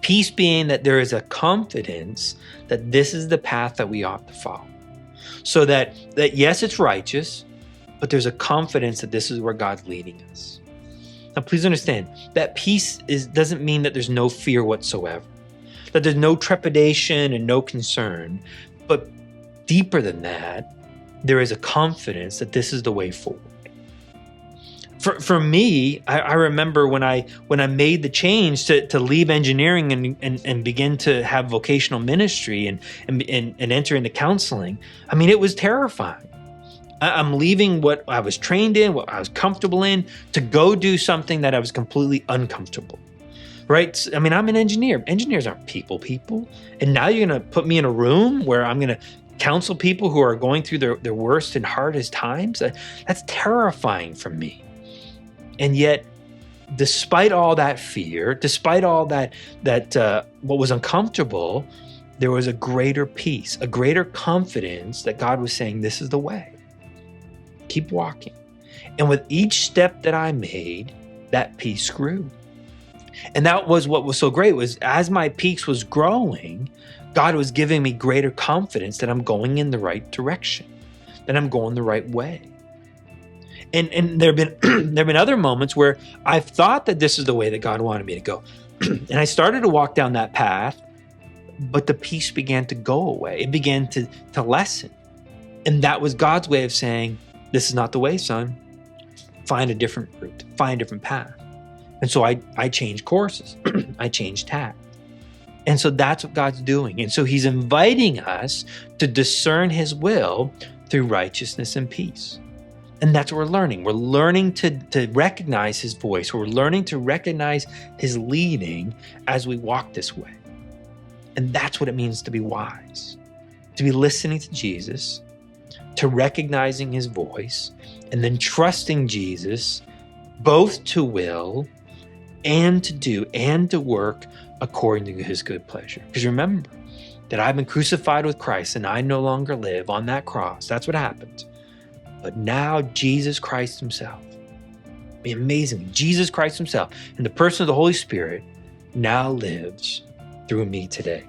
Peace being that there is a confidence that this is the path that we ought to follow. So that yes, it's righteous, but there's a confidence that this is where God's leading us. Now, please understand that peace doesn't mean that there's no fear whatsoever, that there's no trepidation and no concern, but deeper than that, there is a confidence that this is the way forward. For me, I remember when I made the change to leave engineering and begin to have vocational ministry and enter into counseling. I mean, it was terrifying. I'm leaving what I was trained in, what I was comfortable in, to go do something that I was completely uncomfortable. Right? I mean, I'm an engineer. Engineers aren't people. And now you're going to put me in a room where I'm going to counsel people who are going through their worst and hardest times. That's terrifying for me. And yet, despite all that fear, despite all that what was uncomfortable, there was a greater peace, a greater confidence that God was saying, this is the way. Keep walking. And with each step that I made, that peace grew. And that was what was so great, was as my peace was growing, God was giving me greater confidence that I'm going in the right direction, that I'm going the right way. And there have been other moments where I've thought that this is the way that God wanted me to go. And I started to walk down that path, but the peace began to go away. It began to lessen. And that was God's way of saying, this is not the way, son. Find a different route, find a different path. And so I changed courses. I changed tack. And so that's what God's doing. And so he's inviting us to discern his will through righteousness and peace. And that's what we're learning. We're learning to recognize his voice. We're learning to recognize his leading as we walk this way. And that's what it means to be wise, to be listening to Jesus, to recognizing his voice, and then trusting Jesus both to will and to do and to work according to his good pleasure. Because remember that I've been crucified with Christ and I no longer live on that cross. That's what happened. But now Jesus Christ himself, be amazing, Jesus Christ himself, in the person of the Holy Spirit, now lives through me today.